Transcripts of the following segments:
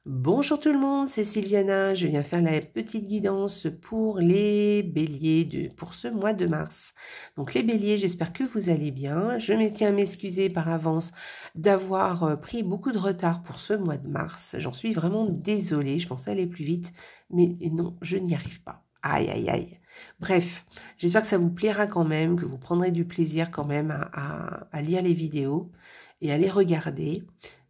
Bonjour tout le monde, c'est Sylviana. Je viens faire la petite guidance pour les béliers pour ce mois de mars. Donc les béliers, j'espère que vous allez bien. Je me tiens à m'excuser par avance d'avoir pris beaucoup de retard pour ce mois de mars. J'en suis vraiment désolée, je pensais aller plus vite, mais non, je n'y arrive pas. Aïe, aïe, aïe. Bref, j'espère que ça vous plaira quand même, que vous prendrez du plaisir quand même à lire les vidéos et à les regarder.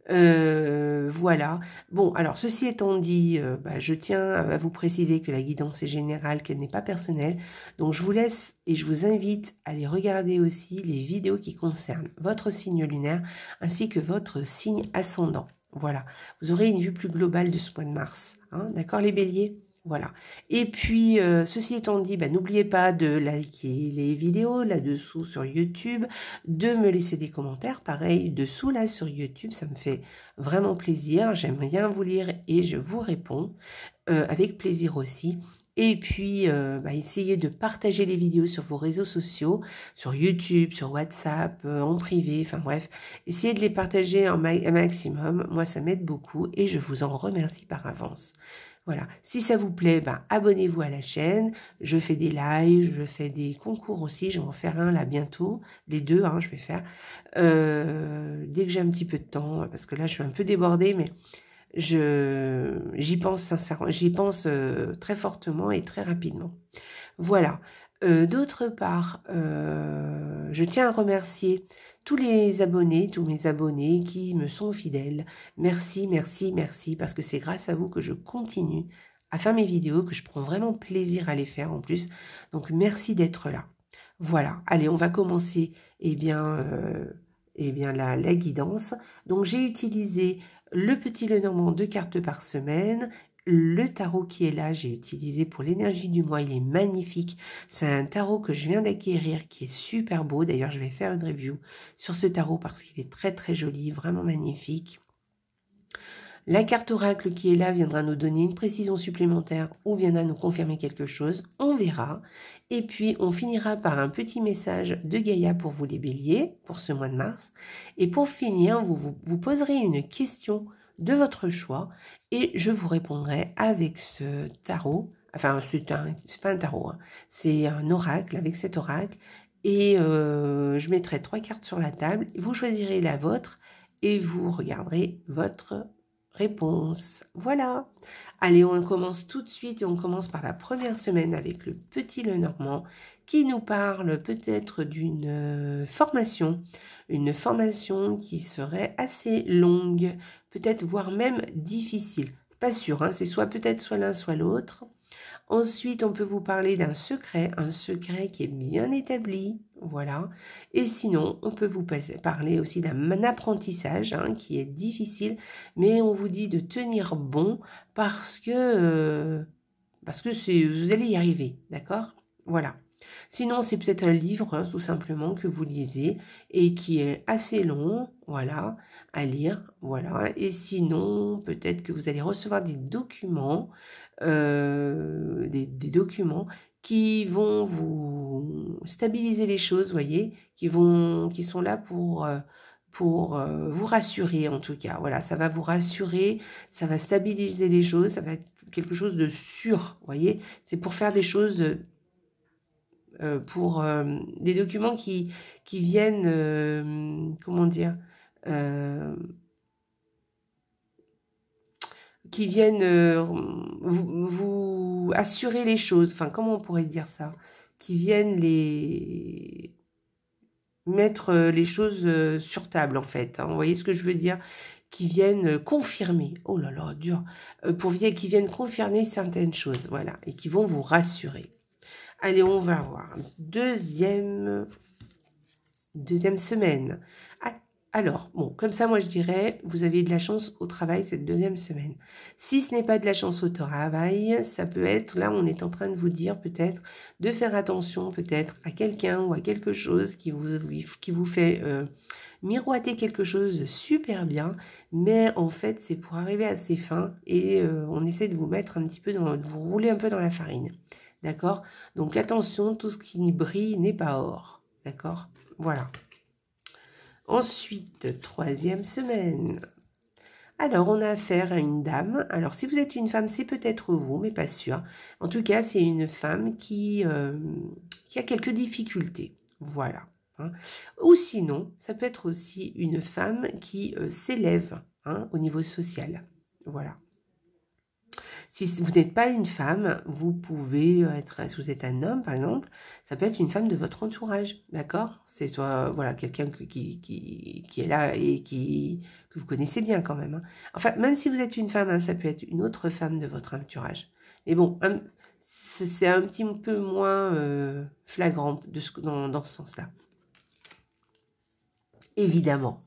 Voilà. Bon, alors ceci étant dit, je tiens à vous préciser que la guidance est générale, qu'elle n'est pas personnelle. Donc je vous laisse et je vous invite à aller regarder aussi les vidéos qui concernent votre signe lunaire ainsi que votre signe ascendant. Voilà. Vous aurez une vue plus globale de ce mois de mars. Hein, d'accord les béliers? Voilà. Et puis, ceci étant dit, n'oubliez pas de liker les vidéos là-dessous sur YouTube, de me laisser des commentaires, pareil, dessous là sur YouTube, ça me fait vraiment plaisir. J'aime bien vous lire et je vous réponds avec plaisir aussi. Et puis, essayez de partager les vidéos sur vos réseaux sociaux, sur YouTube, sur WhatsApp, en privé, enfin bref. Essayez de les partager un maximum. Moi, ça m'aide beaucoup et je vous en remercie par avance. Voilà, si ça vous plaît, abonnez-vous à la chaîne. Je fais des lives, je fais des concours aussi. Je vais en faire un là bientôt. Les deux, je vais faire. Dès que j'ai un petit peu de temps, parce que là, je suis un peu débordée, mais j'y pense sincèrement, j'y pense très fortement et très rapidement. Voilà. D'autre part, je tiens à remercier tous les abonnés, tous mes abonnés qui me sont fidèles. Merci, merci, merci, parce que c'est grâce à vous que je continue à faire mes vidéos, que je prends vraiment plaisir à les faire en plus. Donc, merci d'être là. Voilà. Allez, on va commencer, la guidance. Donc, j'ai utilisé le petit Lenormand 2 cartes par semaine. Le tarot qui est là, j'ai utilisé pour l'énergie du mois, il est magnifique. C'est un tarot que je viens d'acquérir qui est super beau. D'ailleurs, je vais faire une review sur ce tarot parce qu'il est très très joli, vraiment magnifique. La carte oracle qui est là viendra nous donner une précision supplémentaire ou viendra nous confirmer quelque chose, on verra. Et puis, on finira par un petit message de Gaïa pour vous les béliers, pour ce mois de mars. Et pour finir, vous poserez une question de votre choix et je vous répondrai avec ce tarot. Enfin, c'est pas un tarot, c'est un oracle, avec cet oracle. Et je mettrai 3 cartes sur la table. Vous choisirez la vôtre et vous regarderez votre réponse. Voilà. Allez, on commence tout de suite et on commence par la première semaine avec le petit Lenormand qui nous parle peut-être d'une formation. Une formation qui serait assez longue, peut-être voire même difficile. Pas sûr, c'est peut-être soit l'un soit l'autre. Ensuite, on peut vous parler d'un secret, un secret qui est bien établi, voilà. Et sinon, on peut vous parler aussi d'un apprentissage qui est difficile, mais on vous dit de tenir bon parce que vous allez y arriver, d'accord? Voilà. Sinon, c'est peut-être un livre, tout simplement, que vous lisez et qui est assez long, voilà, à lire, voilà. Et sinon, peut-être que vous allez recevoir des documents, des documents qui vont vous stabiliser les choses, voyez, qui sont là pour vous rassurer, en tout cas. Voilà, ça va vous rassurer, ça va stabiliser les choses, ça va être quelque chose de sûr, voyez. C'est pour faire des choses... pour des documents qui viennent, comment dire, qui viennent vous assurer les choses, enfin comment on pourrait dire ça, qui viennent les mettre les choses sur table en fait, vous voyez ce que je veux dire, qui viennent confirmer, oh là là, dur, qui viennent confirmer certaines choses, voilà, et qui vont vous rassurer. Allez, on va voir. Deuxième semaine. Alors, bon, comme ça, moi, je dirais, vous avez de la chance au travail cette deuxième semaine. Si ce n'est pas de la chance au travail, ça peut être, là, on est en train de vous dire peut-être de faire attention peut-être à quelqu'un ou à quelque chose qui vous fait miroiter quelque chose de super bien, mais en fait, c'est pour arriver à ses fins et on essaie de vous mettre un petit peu de vous rouler un peu dans la farine. D'accord? Donc attention, tout ce qui brille n'est pas or. D'accord? Voilà. Ensuite, troisième semaine. Alors, on a affaire à une dame. Alors, si vous êtes une femme, c'est peut-être vous, mais pas sûr. En tout cas, c'est une femme qui a quelques difficultés. Voilà. Hein. Ou sinon, ça peut être aussi une femme qui s'élève au niveau social. Voilà. Si vous n'êtes pas une femme, vous pouvez être, si vous êtes un homme par exemple, ça peut être une femme de votre entourage, d'accord? C'est soit voilà, quelqu'un qui est là et que vous connaissez bien quand même. Hein. Enfin, même si vous êtes une femme, hein, ça peut être une autre femme de votre entourage. Mais bon, c'est un petit peu moins flagrant dans ce sens-là. Évidemment.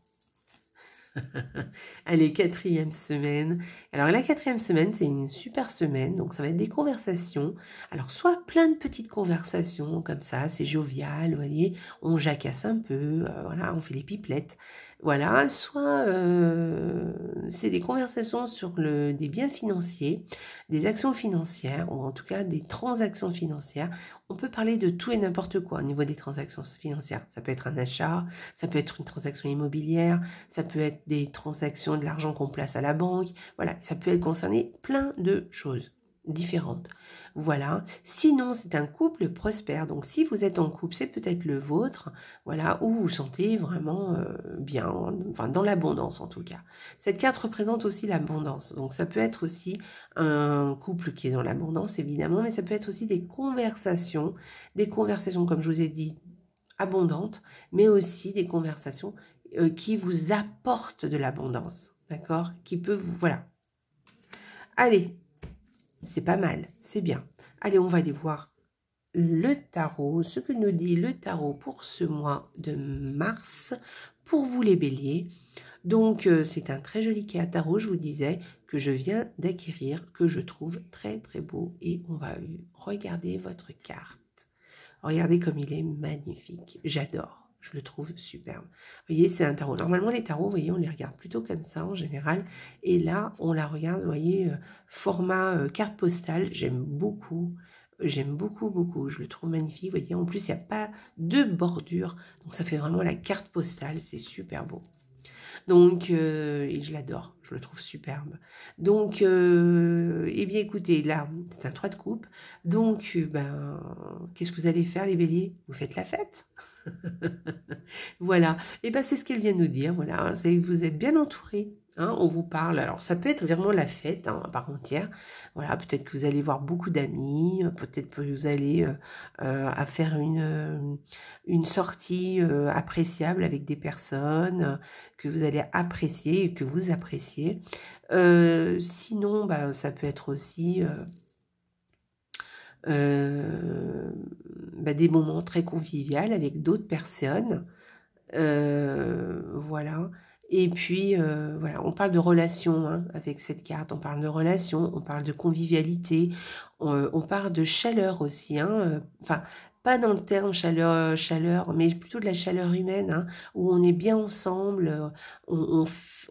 Allez, 4e semaine. Alors, la 4e semaine, c'est une super semaine. Donc, ça va être des conversations. Alors, soit plein de petites conversations comme ça, c'est jovial, vous voyez. On jacasse un peu, voilà, on fait les pipelettes. Voilà, soit c'est des conversations sur des biens financiers, des actions financières, ou en tout cas des transactions financières. On peut parler de tout et n'importe quoi au niveau des transactions financières. Ça peut être un achat, ça peut être une transaction immobilière, ça peut être des transactions de l'argent qu'on place à la banque. Voilà, ça peut être concerné plein de choses différentes. Voilà. Sinon, c'est un couple prospère. Donc, si vous êtes en couple, c'est peut-être le vôtre. Voilà, où vous vous sentez vraiment bien, enfin dans l'abondance en tout cas. Cette carte représente aussi l'abondance. Donc, ça peut être aussi un couple qui est dans l'abondance, évidemment, mais ça peut être aussi des conversations comme je vous ai dit, abondantes, mais aussi des conversations qui vous apportent de l'abondance, d'accord? Qui peut vous... Voilà. Allez, c'est pas mal, c'est bien. Allez, on va aller voir le tarot, ce que nous dit le tarot pour ce mois de mars, pour vous les béliers. Donc, c'est un très joli tarot, je vous disais, que je viens d'acquérir, que je trouve très très beau. Et on va regarder votre carte. Regardez comme il est magnifique, j'adore. Je le trouve superbe. Vous voyez, c'est un tarot. Normalement, les tarots, vous voyez, on les regarde plutôt comme ça en général. Et là, on la regarde, vous voyez, format carte postale. J'aime beaucoup. J'aime beaucoup, beaucoup. Je le trouve magnifique. Vous voyez, en plus, il n'y a pas de bordure. Donc, ça fait vraiment la carte postale. C'est super beau. Donc, et je l'adore, je le trouve superbe. Donc, eh bien, écoutez, là, c'est un 3 de coupe. Donc, ben, qu'est-ce que vous allez faire, les béliers? Vous faites la fête. Voilà. Et ben, c'est ce qu'elle vient de nous dire. Voilà, c'est que vous êtes bien entourés. Hein, on vous parle, alors ça peut être vraiment la fête à part entière. Voilà, peut-être que vous allez voir beaucoup d'amis, peut-être que vous allez à faire une sortie appréciable avec des personnes que vous allez apprécier et que vous appréciez. Sinon, bah, ça peut être aussi des moments très conviviaux avec d'autres personnes. Voilà. Et puis, voilà, on parle de relations hein, avec cette carte, on parle de relations, on parle de convivialité, on parle de chaleur aussi, hein, enfin, pas dans le terme chaleur, mais plutôt de la chaleur humaine, hein, où on est bien ensemble, on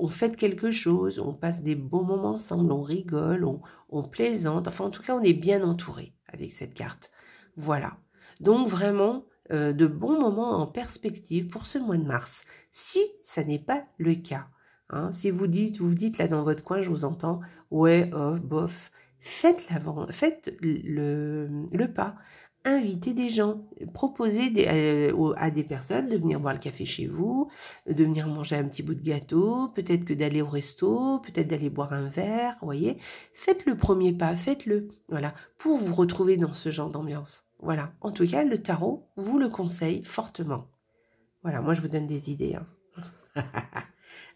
fête quelque chose, on passe des bons moments ensemble, on rigole, on plaisante, enfin, en tout cas, on est bien entouré avec cette carte. Voilà. Donc, vraiment de bons moments en perspective pour ce mois de mars, si ça n'est pas le cas. Hein, si vous dites là dans votre coin, je vous entends, ouais, oh, bof, faites le pas, invitez des gens, proposez à des personnes de venir boire le café chez vous, de venir manger un petit bout de gâteau, peut-être que d'aller au resto, peut-être d'aller boire un verre, vous voyez, faites le premier pas, faites-le, voilà, pour vous retrouver dans ce genre d'ambiance. Voilà, en tout cas, le tarot vous le conseille fortement. Voilà, moi je vous donne des idées. Hein.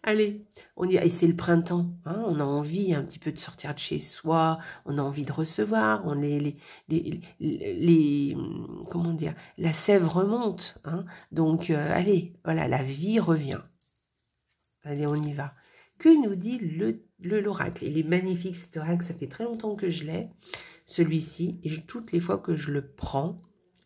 Allez, on y va. Et c'est le printemps, hein, on a envie un petit peu de sortir de chez soi, on a envie de recevoir, comment dire, la sève remonte. Hein, donc, allez, voilà, la vie revient. Allez, on y va. Que nous dit l'oracle? Il est magnifique cet oracle, ça fait très longtemps que je l'ai. Celui-ci, et toutes les fois que je le prends,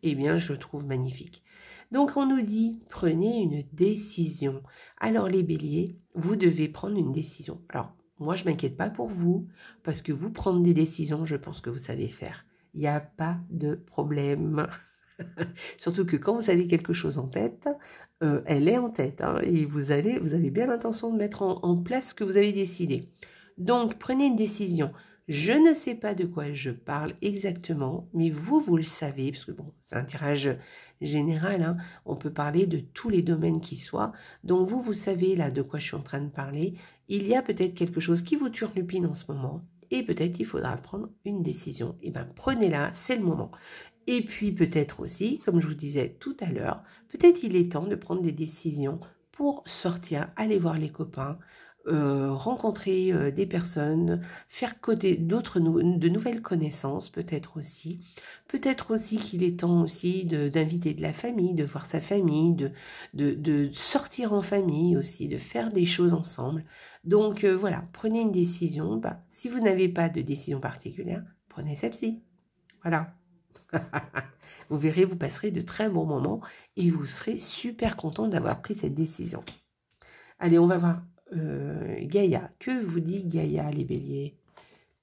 eh bien, je le trouve magnifique. Donc, on nous dit, prenez une décision. Alors, les béliers, vous devez prendre une décision. Alors, moi, je ne m'inquiète pas pour vous, parce que vous prendre des décisions, je pense que vous savez faire. Il n'y a pas de problème. Surtout que quand vous avez quelque chose en tête, elle est en tête, hein, et vous avez bien l'intention de mettre en place ce que vous avez décidé. Donc, prenez une décision. Je ne sais pas de quoi je parle exactement, mais vous le savez, parce que bon, c'est un tirage général, hein, on peut parler de tous les domaines qui soient. Donc, vous savez là de quoi je suis en train de parler. Il y a peut-être quelque chose qui vous turlupine en ce moment, et peut-être il faudra prendre une décision. Et bien, prenez-la, c'est le moment. Et puis, peut-être aussi, comme je vous disais tout à l'heure, peut-être il est temps de prendre des décisions pour sortir, aller voir les copains, rencontrer des personnes, faire côté de nouvelles connaissances peut-être aussi. Peut-être aussi qu'il est temps aussi d'inviter de la famille, de voir sa famille, de sortir en famille aussi, de faire des choses ensemble. Donc voilà, prenez une décision. Bah, si vous n'avez pas de décision particulière, prenez celle-ci. Voilà. Vous verrez, vous passerez de très bons moments et vous serez super content d'avoir pris cette décision. Allez, on va voir Gaïa. Que vous dit Gaïa, les béliers?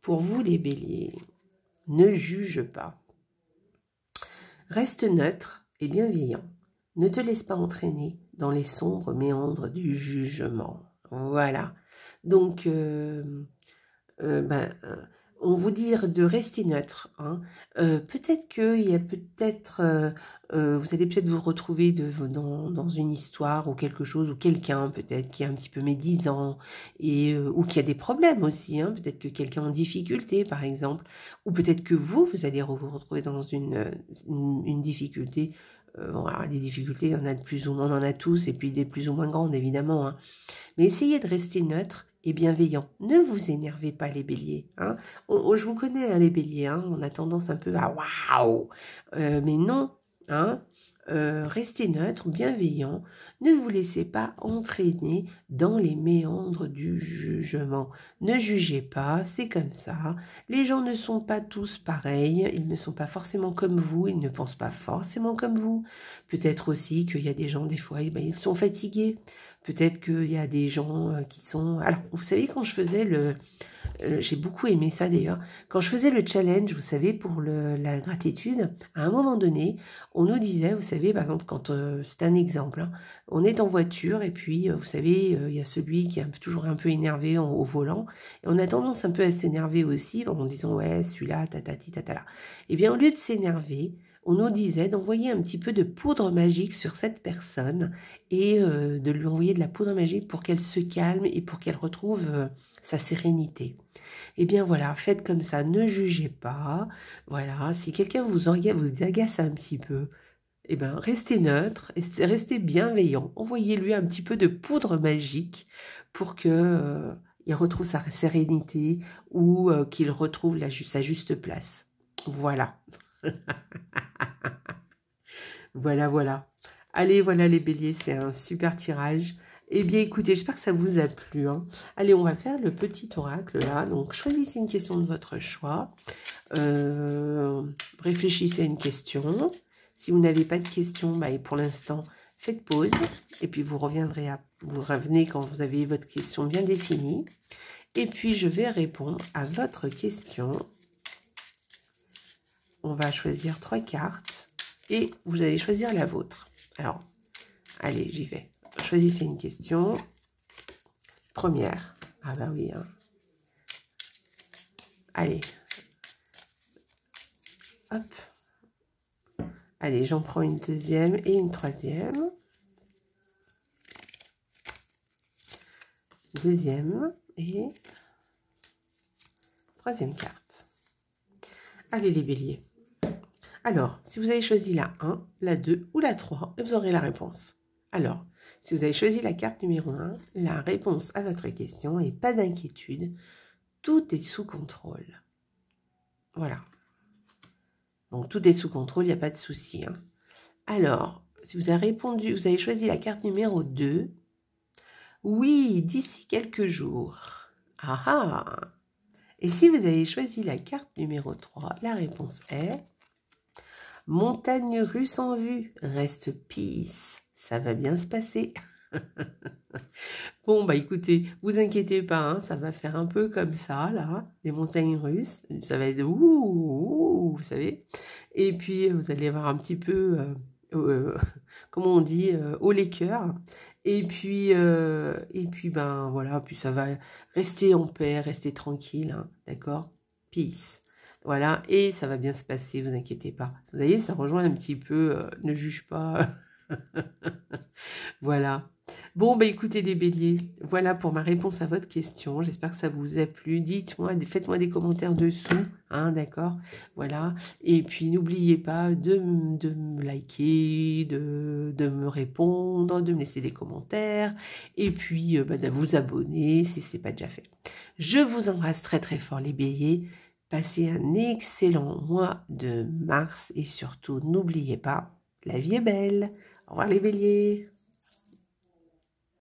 Pour vous, les béliers, ne juge pas. Reste neutre et bienveillant. Ne te laisse pas entraîner dans les sombres méandres du jugement. Voilà. Donc, on vous dit de rester neutre. Hein. Peut-être qu'il y a vous allez peut-être vous retrouver dans une histoire ou quelque chose, ou quelqu'un peut-être qui est un petit peu médisant, ou qui a des problèmes aussi. Hein. Peut-être que quelqu'un en difficulté, par exemple. Ou peut-être que vous allez vous retrouver dans une difficulté. Bon, alors, les difficultés, il y en a de plus ou moins, on en a tous, et puis des plus ou moins grandes, évidemment. Hein. Mais essayez de rester neutre et bienveillant. Ne vous énervez pas, les béliers. Hein. Je vous connais, hein, les béliers. Hein. On a tendance un peu à waouh. Mais non. Hein. Restez neutre, bienveillant. Ne vous laissez pas entraîner dans les méandres du jugement. Ne jugez pas, c'est comme ça. Les gens ne sont pas tous pareils. Ils ne sont pas forcément comme vous. Ils ne pensent pas forcément comme vous. Peut-être aussi qu'il y a des gens, des fois, ils sont fatigués. Peut-être qu'il y a des gens qui sont... Alors, vous savez, quand je faisais j'ai beaucoup aimé ça d'ailleurs. Quand je faisais le challenge, vous savez, pour la gratitude, à un moment donné, on nous disait, vous savez, par exemple, quand c'est un exemple, hein, on est en voiture et puis, vous savez, il y a celui qui est toujours un peu énervé au volant. Et on a tendance un peu à s'énerver aussi en disant, ouais, celui-là, tatati, tatala. Eh bien, au lieu de s'énerver, on nous disait d'envoyer un petit peu de poudre magique sur cette personne et de lui envoyer de la poudre magique pour qu'elle se calme et pour qu'elle retrouve sa sérénité. Eh bien voilà, faites comme ça, ne jugez pas. Voilà, si quelqu'un vous agace un petit peu, eh bien restez neutre et restez bienveillant. Envoyez-lui un petit peu de poudre magique pour que il retrouve sa sérénité ou qu'il retrouve sa juste place. Voilà. Voilà. Allez, voilà les béliers, c'est un super tirage. Eh bien, écoutez, j'espère que ça vous a plu. Hein. Allez, on va faire le petit oracle là. Donc, choisissez une question de votre choix. Réfléchissez à une question. Si vous n'avez pas de question, bah, pour l'instant, faites pause. Et puis, vous revenez quand vous avez votre question bien définie. Et puis, je vais répondre à votre question. On va choisir 3 cartes. Et vous allez choisir la vôtre. Alors, allez, j'y vais. Choisissez une question. Première. Ah bah oui. Hein. Allez. Hop. Allez, j'en prends une deuxième et une troisième. Deuxième et troisième carte. Allez les béliers. Alors, si vous avez choisi la 1, la 2 ou la 3, vous aurez la réponse. Alors, si vous avez choisi la carte numéro 1, la réponse à votre question, et pas d'inquiétude, tout est sous contrôle. Voilà. Donc, tout est sous contrôle, il n'y a pas de souci. Hein. Alors, si vous avez choisi la carte numéro 2, oui, d'ici quelques jours. Ah ah. Et si vous avez choisi la carte numéro 3, la réponse est... Montagne russe en vue, reste peace, ça va bien se passer. Bon, bah écoutez, vous inquiétez pas, hein, ça va faire un peu comme ça, là, les montagnes russes, ça va être ouh, vous savez. Et puis, vous allez avoir un petit peu comment on dit, haut les cœurs. Et puis, ben voilà, puis ça va rester en paix, rester tranquille, hein, d'accord? Peace. Voilà, et ça va bien se passer, vous inquiétez pas. Vous voyez, ça rejoint un petit peu, ne juge pas. Voilà. Bon, bah écoutez les béliers, voilà pour ma réponse à votre question. J'espère que ça vous a plu. Dites-moi, faites-moi des commentaires dessous, hein, d'accord? Voilà. Et puis n'oubliez pas de me liker, de me répondre, de me laisser des commentaires, et puis bah, de vous abonner si ce n'est pas déjà fait. Je vous embrasse très très fort les béliers. Passez un excellent mois de mars et surtout n'oubliez pas, la vie est belle. Au revoir les béliers.